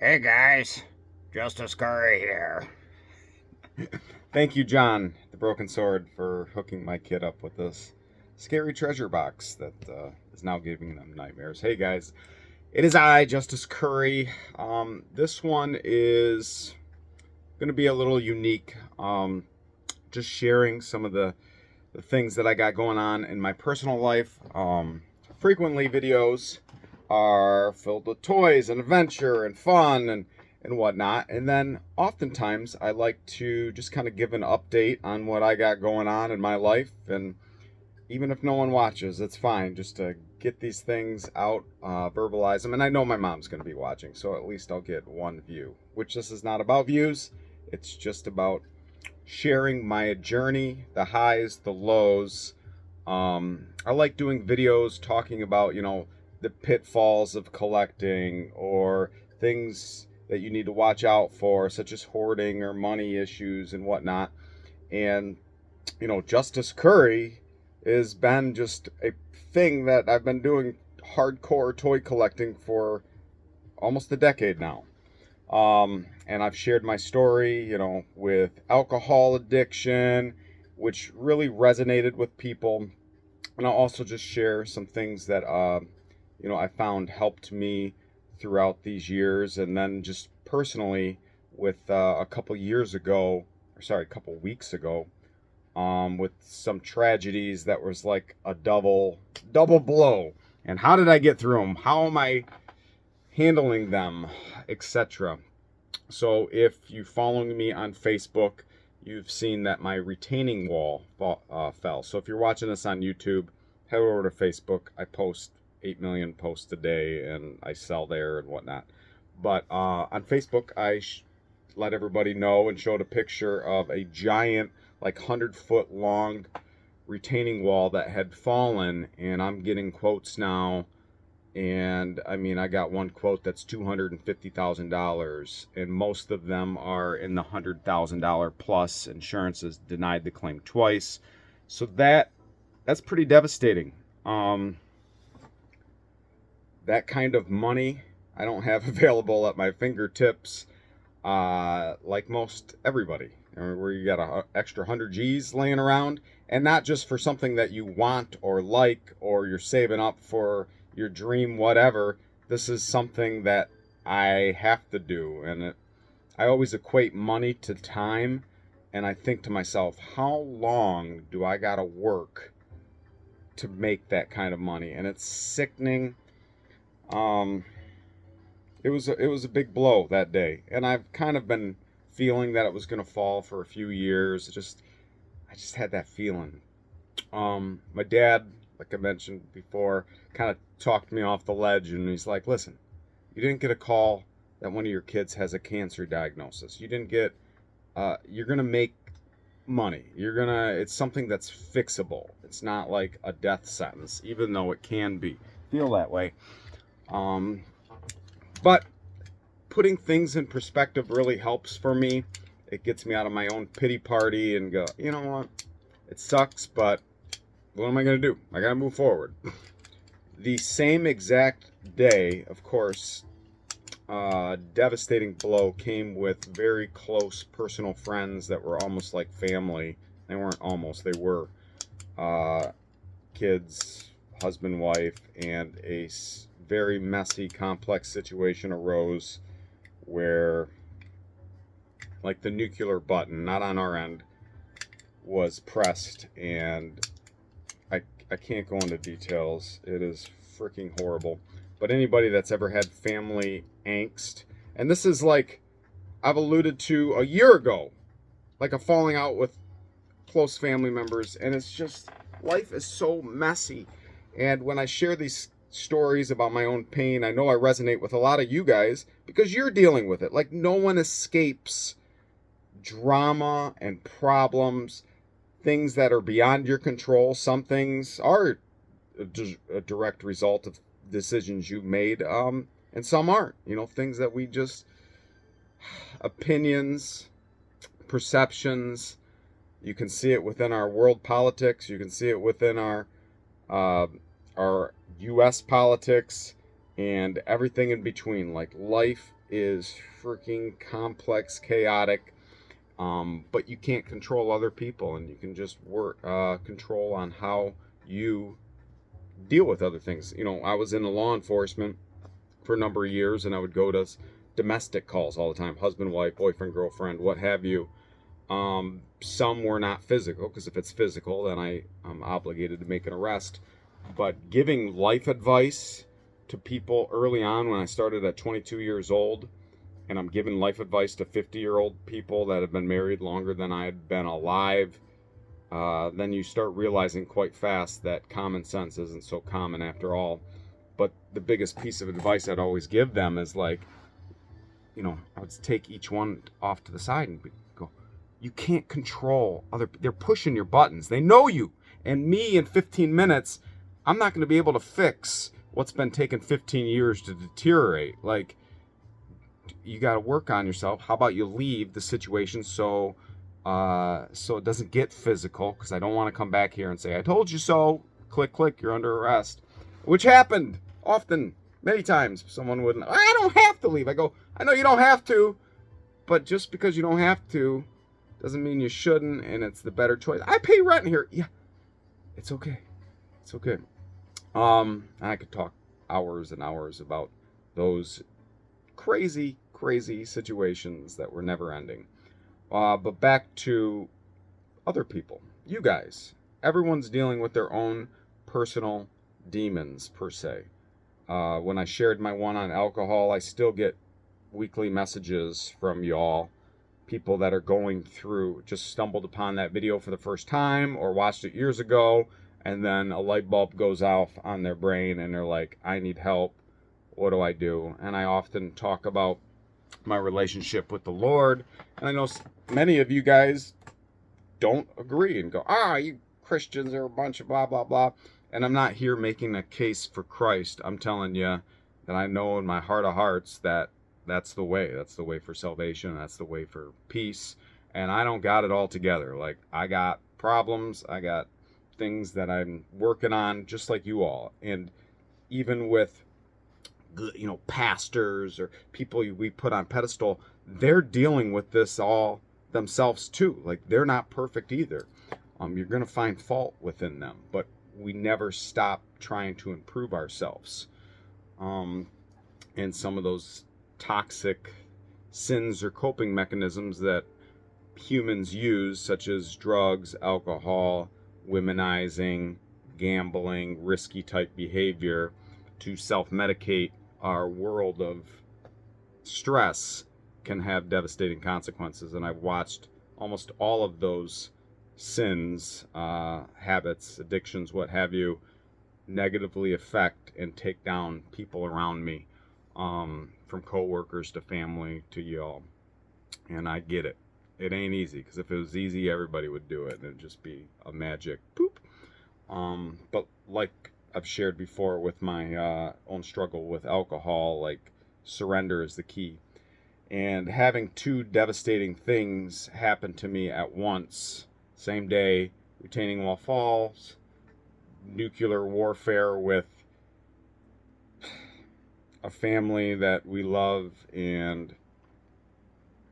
Hey guys, Justice Curry here. Thank you, John, the Broken Sword, for hooking my kid up with this scary treasure box that is now giving them nightmares. Hey guys, it is I, Justice Curry. This one is going to be a little unique. Just sharing some of the things that I got going on in my personal life. Frequently, videos are filled with toys and adventure and fun and whatnot. And then oftentimes I like to just kind of give an update on what I got going on in my life. And even if no one watches, it's fine just to get these things out, verbalize them. And I know my mom's going to be watching, so at least I'll get one view, which this is not about views. It's just about sharing my journey, the highs, the lows. I like doing videos talking about, the pitfalls of collecting or things that you need to watch out for, such as hoarding or money issues and whatnot. And, Justice Curry has been just a thing that I've been doing hardcore toy collecting for almost a decade now. And I've shared my story, with alcohol addiction, which really resonated with people. And I'll also just share some things that, I found helped me throughout these years. And then just personally, with a couple years ago, or sorry, a couple weeks ago, with some tragedies that was like a double blow. And how did I get through them? How am I handling them, etc. So if you following me on Facebook, you've seen that my retaining wall fell. So if you're watching this on YouTube, head over to Facebook. I post 8 million posts a day and I sell there and whatnot. But on Facebook, I let everybody know and showed a picture of a giant, like 100-foot long retaining wall that had fallen. And I'm getting quotes now. And I mean, I got one quote that's $250,000, and most of them are in the $100,000 plus. Insurance has denied the claim twice, so that's pretty devastating. That kind of money I don't have available at my fingertips, like most everybody. Where you got a extra 100 G's laying around, and not just for something that you want or like, or you're saving up for your dream, whatever. This is something that I have to do, and I always equate money to time, and I think to myself, how long do I gotta work to make that kind of money? And it's sickening. Um, it was a big blow that day, and I've kind of been feeling that it was gonna fall for a few years. I just had that feeling. My dad, like I mentioned before, kind of talked me off the ledge, and he's like, "Listen, you didn't get a call that one of your kids has a cancer diagnosis. You didn't get. You're gonna make money. It's something that's fixable. It's not like a death sentence, even though it can be feel that way. Um, but putting things in perspective really helps for me. It gets me out of my own pity party and go, you know what? It sucks, but what am I going to do? I got to move forward." The same exact day, of course, devastating blow came with very close personal friends that were almost like family. They weren't almost, they were uh, kids, husband, wife, and a very messy, complex situation arose where, like, the nuclear button, not on our end, was pressed, and I can't go into details. It is freaking horrible. But anybody that's ever had family angst, and this is like I've alluded to a year ago, like a falling out with close family members, and it's just life is so messy. And when I share these stories about my own pain, I know I resonate with a lot of you guys because you're dealing with it. Like, no one escapes drama and problems, things that are beyond your control. Some things are a direct result of decisions you've made, and some aren't. Things that we just opinions, perceptions. You can see it within our world politics. You can see it within uh, our U.S. politics and everything in between. Like, life is freaking complex, chaotic, but you can't control other people, and you can just control on how you deal with other things. I was in law enforcement for a number of years, and I would go to domestic calls all the time, husband, wife, boyfriend, girlfriend, what have you. Some were not physical, because if it's physical, then I'm obligated to make an arrest. But giving life advice to people early on, when I started at 22 years old, and I'm giving life advice to 50-year-old people that have been married longer than I had been alive, then you start realizing quite fast that common sense isn't so common after all. But the biggest piece of advice I'd always give them is like, I would take each one off to the side and go, you can't control they're pushing your buttons. They know you. And me, in 15 minutes, I'm not going to be able to fix what's been taking 15 years to deteriorate. Like, you got to work on yourself. How about you leave the situation so it doesn't get physical? Because I don't want to come back here and say, I told you so. Click, click, you're under arrest. Which happened often, many times. Someone wouldn't, I don't have to leave. I go, I know you don't have to, but just because you don't have to doesn't mean you shouldn't, and it's the better choice. I pay rent here. Yeah, it's okay. It's okay. I could talk hours and hours about those crazy, crazy situations that were never ending. But back to other people. You guys. Everyone's dealing with their own personal demons, per se. When I shared my one on alcohol, I still get weekly messages from y'all. People that are going through, just stumbled upon that video for the first time or watched it years ago, and then a light bulb goes off on their brain and they're like, I need help. What do I do? And I often talk about my relationship with the Lord. And I know many of you guys don't agree and go, you Christians are a bunch of blah, blah, blah. And I'm not here making a case for Christ. I'm telling you that I know in my heart of hearts that that's the way. That's the way for salvation. That's the way for peace. And I don't got it all together. Like, I got problems. I got things that I'm working on, just like you all. And even with, pastors or people we put on pedestal, they're dealing with this all themselves too. Like, they're not perfect either. You're going to find fault within them, but we never stop trying to improve ourselves. And some of those toxic sins or coping mechanisms that humans use, such as drugs, alcohol, womenizing, gambling, risky type behavior, to self-medicate our world of stress, can have devastating consequences. And I've watched almost all of those sins, habits, addictions, what have you, negatively affect and take down people around me, from coworkers to family to y'all. And I get it. It ain't easy, because if it was easy, everybody would do it, and it'd just be a magic poop. But like I've shared before with my own struggle with alcohol, like, surrender is the key. And having two devastating things happen to me at once, same day, retaining wall falls, nuclear warfare with a family that we love, and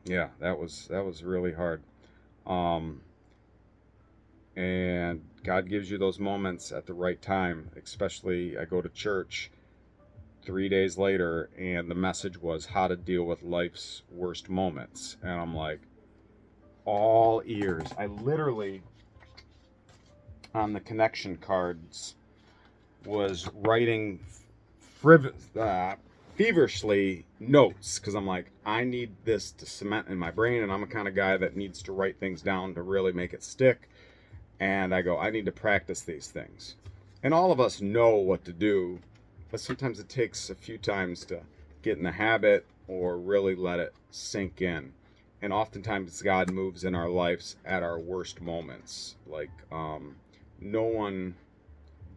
yeah, that was really hard. And God gives you those moments at the right time. Especially, I go to church 3 days later, and the message was how to deal with life's worst moments. And I'm like, all ears. I literally, on the connection cards, was writing feverishly notes, because I'm like, I need this to cement in my brain, and I'm a kind of guy that needs to write things down to really make it stick. And I go, I need to practice these things. And all of us know what to do, but sometimes it takes a few times to get in the habit or really let it sink in. And oftentimes God moves in our lives at our worst moments. Like, no one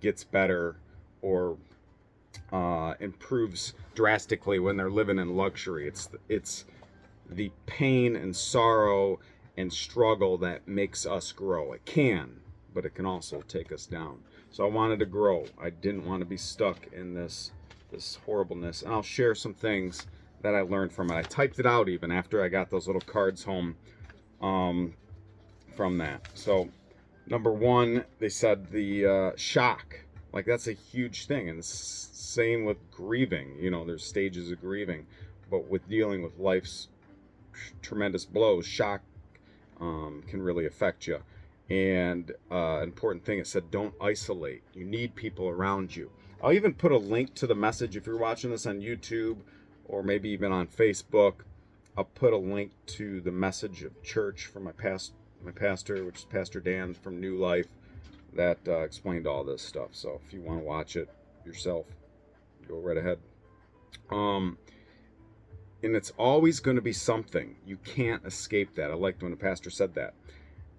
gets better or improves drastically when they're living in luxury. It's the pain and sorrow and struggle that makes us grow. It can, but it can also take us down. So I wanted to grow. I didn't want to be stuck in this horribleness. And I'll share some things that I learned from it. I typed it out even after I got those little cards home from that. So, number one, they said the shock. Like, that's a huge thing. And same with grieving. You know, there's stages of grieving. But with dealing with life's tremendous blows, shock can really affect you. And important thing, it said don't isolate. You need people around you. I'll even put a link to the message if you're watching this on YouTube or maybe even on Facebook. I'll put a link to the message of church from my pastor, which is Pastor Dan from New Life, that explained all this stuff. So if you want to watch it yourself, go right ahead. And it's always going to be something. You can't escape that. I liked when the pastor said that.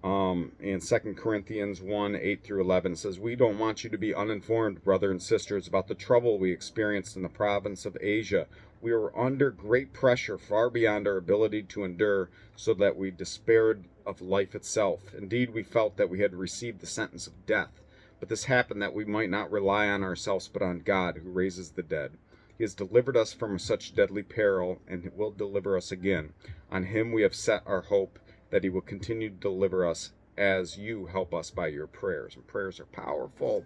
In 2 Corinthians 1, 8 through 11, it says, "We don't want you to be uninformed, brother and sisters, about the trouble we experienced in the province of Asia. We were under great pressure far beyond our ability to endure, so that we despaired of life itself. Indeed, we felt that we had received the sentence of death. But this happened that we might not rely on ourselves, but on God, who raises the dead. He has delivered us from such deadly peril, and will deliver us again. On him we have set our hope, that he will continue to deliver us as you help us by your prayers." And prayers are powerful.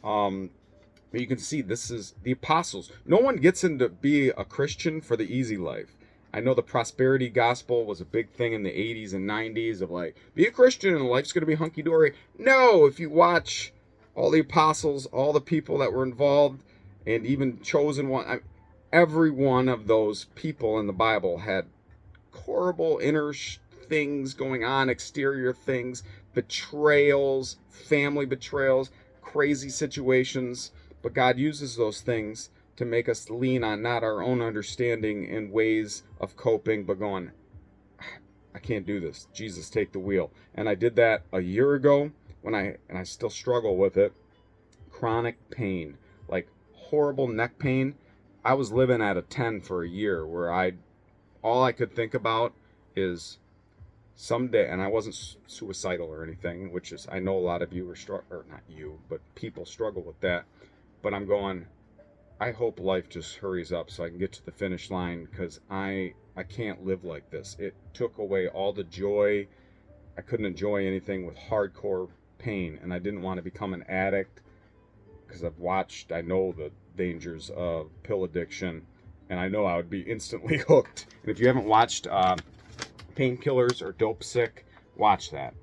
But you can see this is the apostles. No one gets into be a Christian for the easy life. I know the prosperity gospel was a big thing in the 80s and 90s of like, be a Christian and life's going to be hunky-dory. No, if you watch all the apostles, all the people that were involved, and even chosen one, every one of those people in the Bible had horrible inner things going on, exterior things, betrayals, family betrayals, crazy situations. But God uses those things to make us lean on not our own understanding and ways of coping, but going, I can't do this. Jesus, take the wheel. And I did that a year ago and I still struggle with it. Chronic pain, like horrible neck pain. I was living at a 10 for a year where all I could think about is someday, and I wasn't suicidal or anything, which is, I know a lot of you or not you, but people struggle with that. But I'm going, I hope life just hurries up so I can get to the finish line, because I can't live like this. It took away all the joy. I couldn't enjoy anything with hardcore pain, and I didn't want to become an addict, because I know the dangers of pill addiction, and I know I would be instantly hooked. And if you haven't watched Painkillers or Dope Sick, watch that.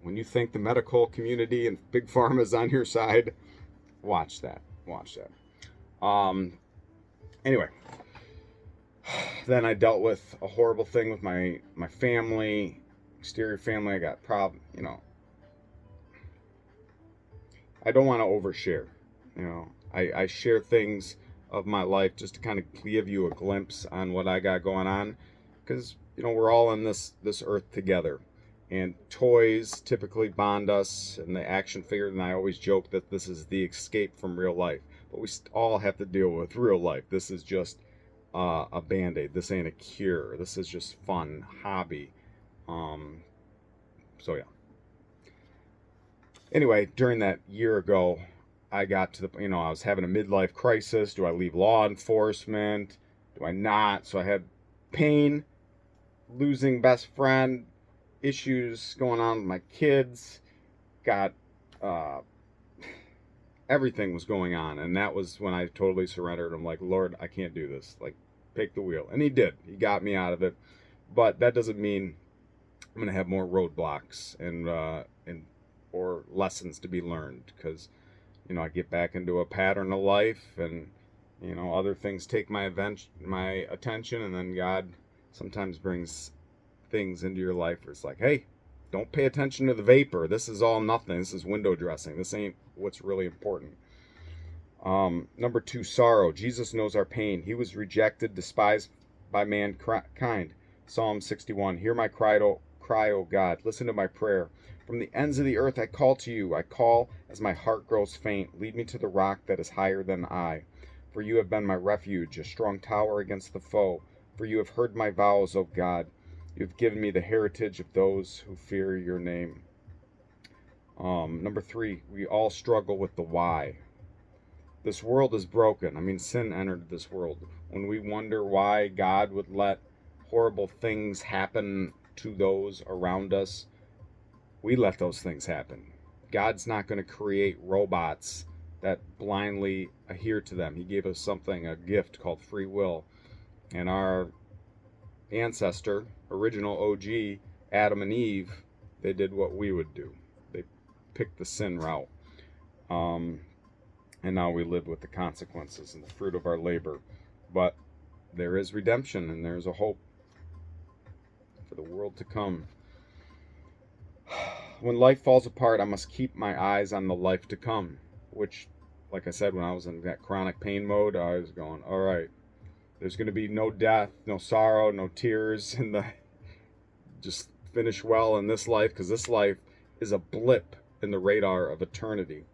When you think the medical community and big pharma is on your side, watch that. Anyway, then I dealt with a horrible thing with my family, exterior family. I got I don't want to overshare. I share things of my life just to kind of give you a glimpse on what I got going on, because we're all in this earth together, and toys typically bond us, and the action figure. And I always joke that this is the escape from real life, but we all have to deal with real life. This is just a band-aid. This ain't a cure. This is just fun hobby. So yeah. Anyway, during that year ago, I got to the I was having a midlife crisis. Do I leave law enforcement? Do I not? So I had pain, losing best friend, issues going on with my kids, got everything was going on, and that was when I totally surrendered. I'm like, Lord, I can't do this. Like, take the wheel. And he did. He got me out of it. But that doesn't mean I'm going to have more roadblocks and or lessons to be learned, because I get back into a pattern of life, and other things take my attention, and then God sometimes brings things into your life where it's like, hey, don't pay attention to the vapor. This is all nothing. This is window dressing. This ain't what's really important. Number 2, sorrow. Jesus knows our pain. He was rejected, despised by mankind. Psalm 61. Hear my cry, O God. Listen to my prayer. From the ends of the earth I call to you. I call as my heart grows faint. Lead me to the rock that is higher than I. For you have been my refuge, a strong tower against the foe. For you have heard my vows, O God. You have given me the heritage of those who fear your name. Number 3, we all struggle with the why. This world is broken. I mean, sin entered this world. When we wonder why God would let horrible things happen to those around us, we let those things happen. God's not going to create robots that blindly adhere to them. He gave us something, a gift called free will. And our ancestor, original OG, Adam and Eve, they did what we would do. They picked the sin route. And now we live with the consequences and the fruit of our labor. But there is redemption and there's a hope for the world to come. When life falls apart, I must keep my eyes on the life to come, which, like I said, when I was in that chronic pain mode, I was going, all right, there's going to be no death, no sorrow, no tears, just finish well in this life, because this life is a blip in the radar of eternity.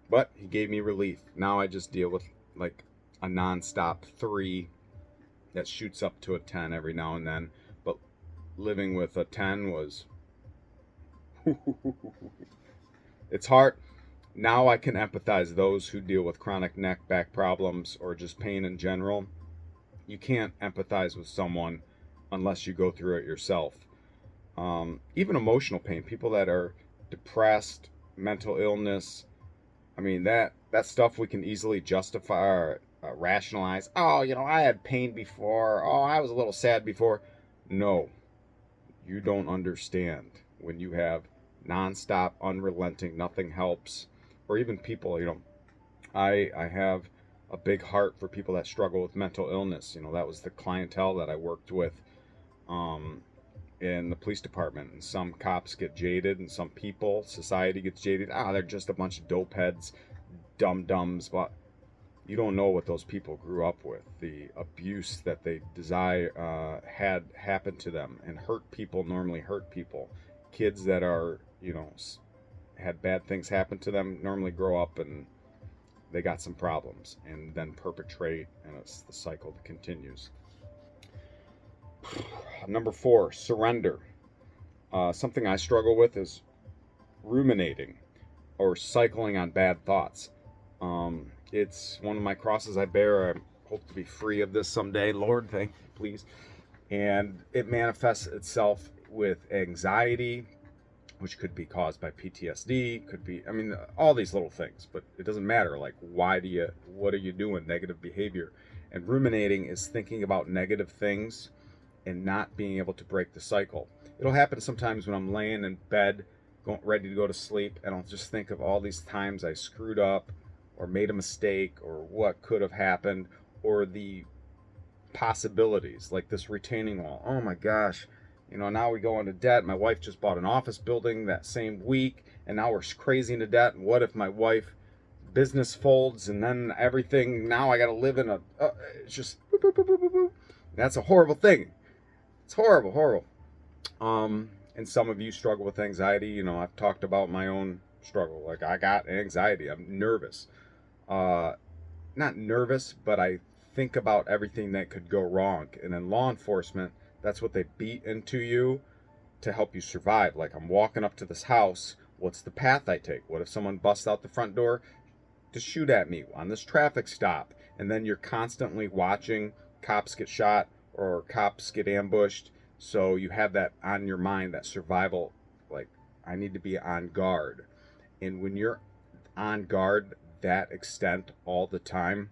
But he gave me relief. Now I just deal with like a nonstop 3 that shoots up to a 10 every now and then. But living with a 10 was... it's hard. Now I can empathize those who deal with chronic neck, back problems, or just pain in general. You can't empathize with someone unless you go through it yourself. Even emotional pain, people that are depressed, mental illness, I mean, that stuff we can easily justify or rationalize. Oh, I had pain before. Oh, I was a little sad before. No, you don't understand when you have nonstop, unrelenting, nothing helps. Or even people, I have a big heart for people that struggle with mental illness. That was the clientele that I worked with in the police department. And some cops get jaded, and some people, society gets jaded. They're just a bunch of dope heads, dum-dums. But you don't know what those people grew up with, the abuse that they had happen to them. And hurt people normally hurt people. Kids that are, had bad things happen to them normally grow up and they got some problems and then perpetrate, and it's the cycle that continues. Number 4, surrender. Something I struggle with is ruminating or cycling on bad thoughts. It's one of my crosses I bear. I hope to be free of this someday, Lord, thank you, please. And it manifests itself with anxiety, which could be caused by PTSD, could be, all these little things, but it doesn't matter. Like, what are you doing? Negative behavior. And ruminating is thinking about negative things and not being able to break the cycle. It'll happen sometimes when I'm laying in bed, ready to go to sleep, and I'll just think of all these times I screwed up or made a mistake or what could have happened, or the possibilities, like this retaining wall. Oh my gosh. Now we go into debt. My wife just bought an office building that same week, and now we're crazy into debt. And what if my wife business folds and then everything, now I got to live in it's just, boop, boop, boop, boop, boop. That's a horrible thing. It's horrible. And some of you struggle with anxiety. I've talked about my own struggle. Like, I got anxiety. I'm nervous. Not nervous, but I think about everything that could go wrong. And in law enforcement, that's what they beat into you to help you survive. Like, I'm walking up to this house. What's the path I take? What if someone busts out the front door to shoot at me on this traffic stop? And then you're constantly watching cops get shot or cops get ambushed. So you have that on your mind, that survival, like, I need to be on guard. And when you're on guard that extent all the time,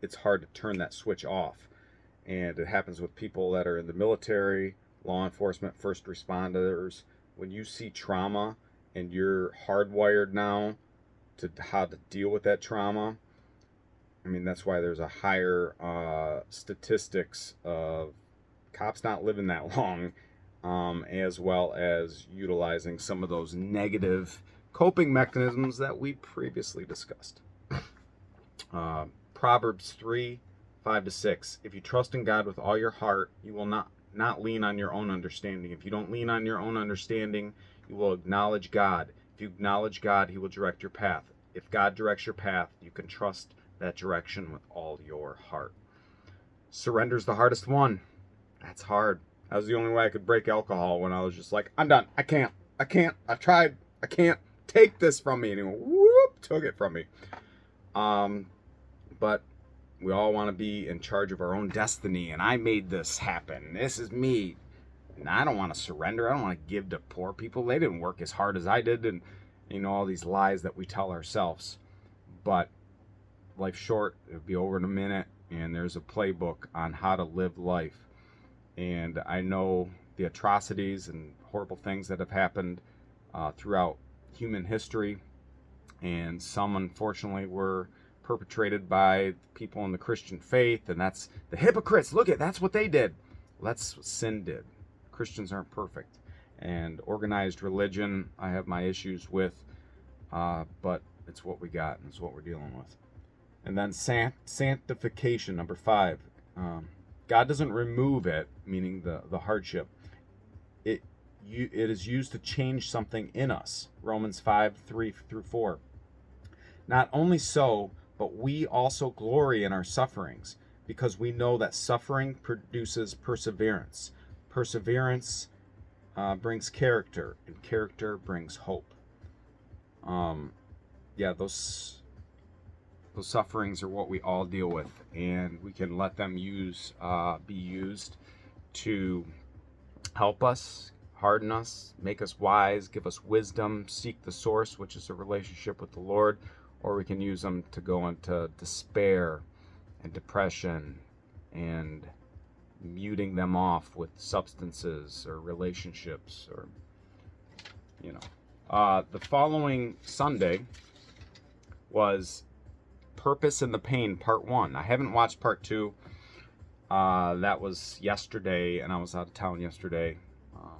it's hard to turn that switch off. And it happens with people that are in the military, law enforcement, first responders. When you see trauma and you're hardwired now to how to deal with that trauma, that's why there's a higher statistics of cops not living that long, as well as utilizing some of those negative coping mechanisms that we previously discussed. Proverbs 3:5-6. If you trust in God with all your heart, you will not lean on your own understanding. If you don't lean on your own understanding, you will acknowledge God. If you acknowledge God, he will direct your path. If God directs your path, you can trust that direction with all your heart. Surrender's the hardest one. That's hard. That was the only way I could break alcohol, when I was just like, I'm done. I can't. I've tried. I can't take this from me anymore. Woo! took it from me. But we all want to be in charge of our own destiny, and I made this happen. This is me. And I don't want to surrender. I don't want to give to poor people. They didn't work as hard as I did, and all these lies that we tell ourselves. But life's short. It'll be over in a minute, and there's a playbook on how to live life. And I know the atrocities and horrible things that have happened throughout human history, and some unfortunately were perpetrated by people in the Christian faith, and that's the hypocrites. Look at, that's what they did. That's what sin did. Christians aren't perfect. And organized religion, I have my issues with, but it's what we got, and it's what we're dealing with. And then sanctification, number 5. God doesn't remove it, meaning the hardship. It is used to change something in us. Romans 5:3-4. Not only so, but we also glory in our sufferings, because we know that suffering produces perseverance. Perseverance brings character, and character brings hope. Those sufferings are what we all deal with, and we can let them be used to help us, harden us, make us wise, give us wisdom, seek the source, which is a relationship with the Lord, or we can use them to go into despair and depression and muting them off with substances or relationships, or the following Sunday was Purpose in the Pain Part 1. I haven't watched Part 2. That was yesterday, and I was out of town yesterday.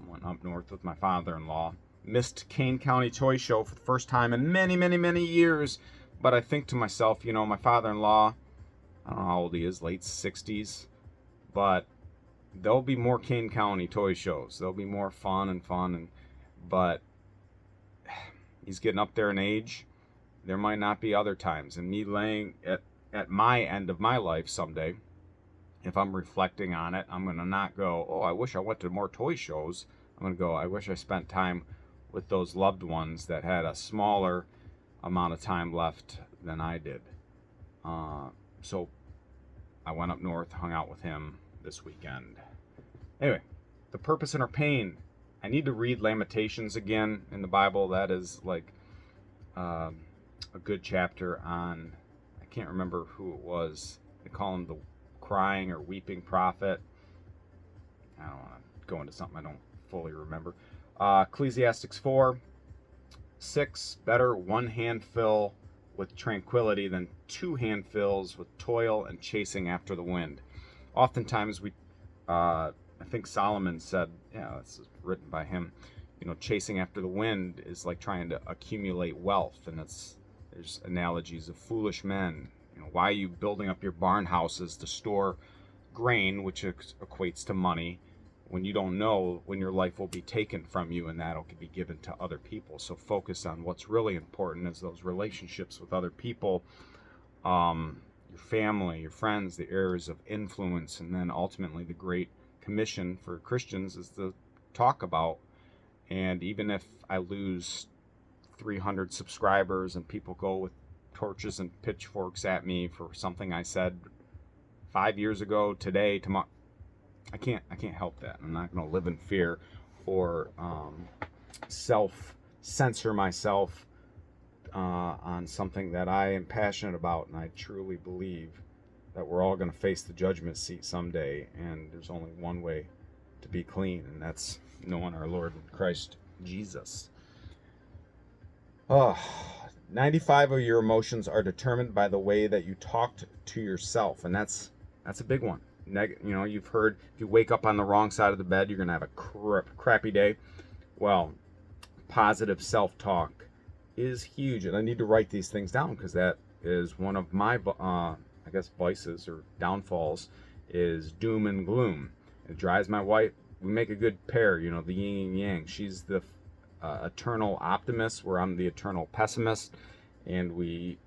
Went up north with my father-in-law. Missed Kane County Toy Show for the first time in many, many, many years. But I think to myself, my father-in-law, I don't know how old he is, late 60s. But there'll be more Kane County Toy Shows. There'll be more fun, but he's getting up there in age. There might not be other times. And me laying at my end of my life someday, if I'm reflecting on it, I'm going to not go, oh, I wish I went to more toy shows. I'm going to go, I wish I spent time with those loved ones that had a smaller amount of time left than I did. So I went up north, hung out with him this weekend. Anyway, the purpose in our pain. I need to read Lamentations again in the Bible. That is like a good chapter on, I can't remember who it was. They call him the crying or weeping prophet. I don't want to go into something I don't fully remember. Ecclesiastes 4:6, better one handful with tranquility than 2 handfuls with toil and chasing after the wind. Oftentimes I think Solomon said, this is written by him, chasing after the wind is like trying to accumulate wealth, and there's analogies of foolish men. Why are you building up your barn houses to store grain, which equates to money, when you don't know when your life will be taken from you and that'll be given to other people? So focus on what's really important, is those relationships with other people, your family, your friends, the areas of influence, and then ultimately the Great Commission for Christians is to talk about. And even if I lose 300 subscribers and people go with torches and pitchforks at me for something I said 5 years ago, today, tomorrow, I can't help that. I'm not going to live in fear or self-censor myself on something that I am passionate about, and I truly believe that we're all going to face the judgment seat someday, and there's only one way to be clean, and that's knowing our Lord Christ Jesus. 95 of your emotions are determined by the way that you talked to yourself, and that's a big one. You've heard, if you wake up on the wrong side of the bed, you're going to have a crappy day. Well, positive self-talk is huge, and I need to write these things down because that is one of my, vices or downfalls, is doom and gloom. It drives my wife. We make a good pair, the yin and yang. She's the eternal optimist, where I'm the eternal pessimist, and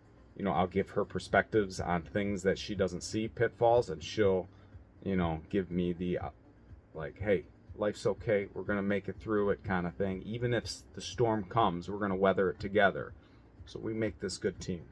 I'll give her perspectives on things that she doesn't see, pitfalls, and she'll give me the hey, life's okay, we're gonna make it through it kind of thing. Even if the storm comes, we're gonna weather it together. So we make this good team.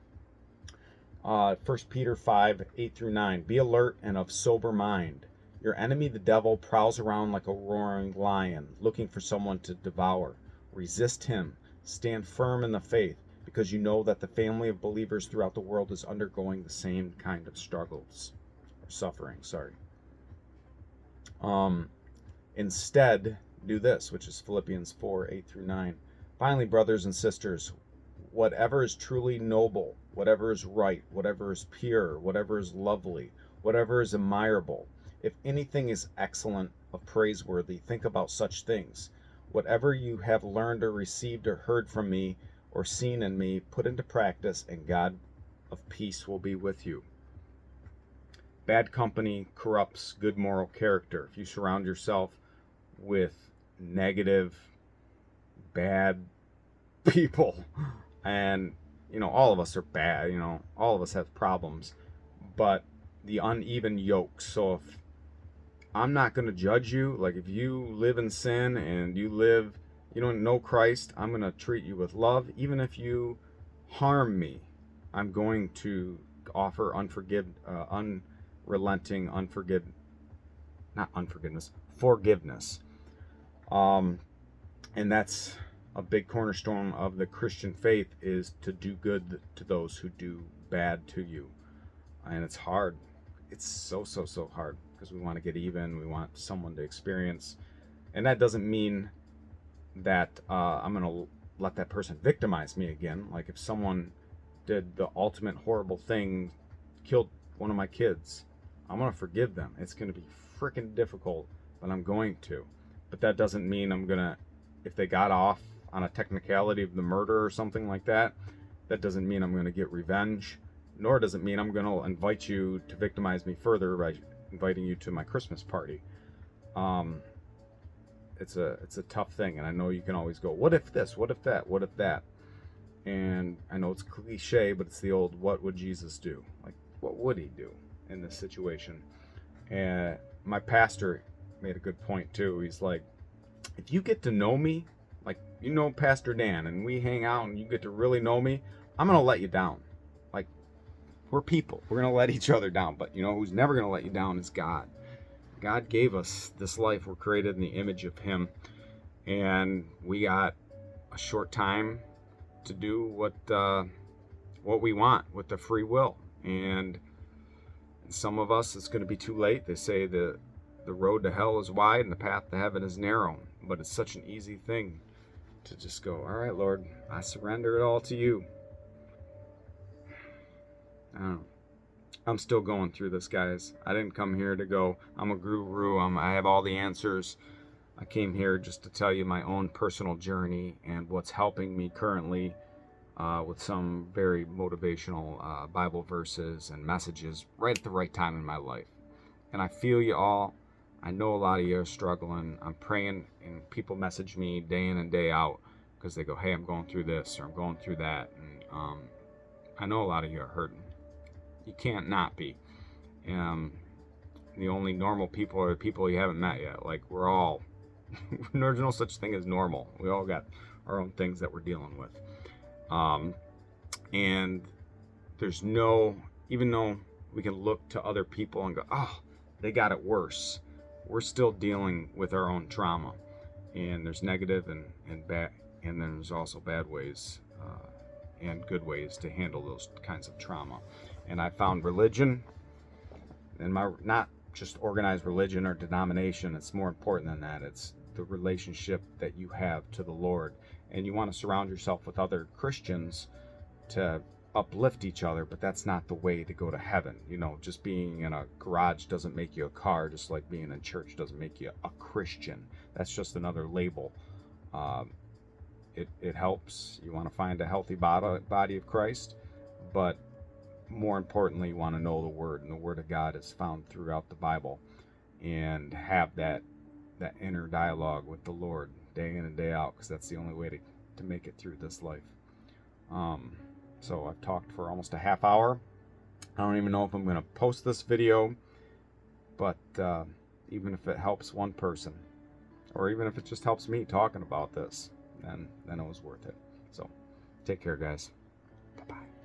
1 Peter 5, 8 through 9. Be alert and of sober mind. Your enemy, the devil, prowls around like a roaring lion, looking for someone to devour. Resist him. Stand firm in the faith, because you know that the family of believers throughout the world is undergoing the same kind of struggles. Or suffering, sorry. Instead, do this, which is Philippians 4, 8 through 9. Finally, brothers and sisters, whatever is truly noble, whatever is right, whatever is pure, whatever is lovely, whatever is admirable, if anything is excellent or praiseworthy, think about such things. Whatever you have learned or received or heard from me or seen in me, put into practice, and God of peace will be with you. Bad company corrupts good moral character. If you surround yourself with negative, bad people, and all of us are bad, all of us have problems, but the uneven yoke. So if I'm not going to judge you, like if you live in sin and you don't know Christ, I'm going to treat you with love. Even if you harm me, I'm going to offer forgiveness. And that's a big cornerstone of the Christian faith, is to do good to those who do bad to you. And it's hard. It's so hard, because we want to get even. We want someone to experience. And that doesn't mean that I'm going to let that person victimize me again. Like if someone did the ultimate horrible thing, killed one of my kids, I'm going to forgive them. It's going to be freaking difficult, but I'm going to. But that doesn't mean I'm going to, if they got off on a technicality of the murder or something like that, that doesn't mean I'm going to get revenge, nor does it mean I'm going to invite you to victimize me further by inviting you to my Christmas party. It's a tough thing, and I know you can always go, what if this, what if that, what if that? And I know it's cliche, but it's the old, what would Jesus do? Like, what would he do in this situation? And my pastor made a good point too. He's like, if you get to know me, like Pastor Dan, and we hang out and you get to really know me, I'm going to let you down. Like, we're people. We're going to let each other down. But who's never going to let you down is God. God gave us this life. We're created in the image of him. And we got a short time to do what we want with the free will. And some of us, it's going to be too late. They say the road to hell is wide and the path to heaven is narrow. But it's such an easy thing to just go, all right, Lord, I surrender it all to you. I don't know. I'm still going through this, guys. I didn't come here to go, I'm a guru, I have all the answers. I came here just to tell you my own personal journey and what's helping me currently with some very motivational Bible verses and messages right at the right time in my life. And I feel you all. I know a lot of you are struggling. I'm praying, and people message me day in and day out because they go, hey, I'm going through this or I'm going through that. And I know a lot of you are hurting. You can't not be. The only normal people are the people you haven't met yet. Like, we're all, there's no such thing as normal. We all got our own things that we're dealing with. And there's even though we can look to other people and go, oh, they got it worse, we're still dealing with our own trauma. And there's negative and bad, and then there's also bad ways and good ways to handle those kinds of trauma. And I found religion, and not just organized religion or denomination, it's more important than that. It's the relationship that you have to the Lord. And you want to surround yourself with other Christians to uplift each other, but that's not the way to go to heaven. Just being in a garage doesn't make you a car, just like being in church doesn't make you a Christian. That's just another label. It helps. You want to find a healthy body of Christ, but more importantly, you want to know the Word, and the Word of God is found throughout the Bible, and have that inner dialogue with the Lord day in and day out, because that's the only way to make it through this life. So I've talked for almost a half hour. I don't even know if I'm going to post this video, but even if it helps one person, or even if it just helps me talking about this, then it was worth it. So take care, guys. Bye-bye.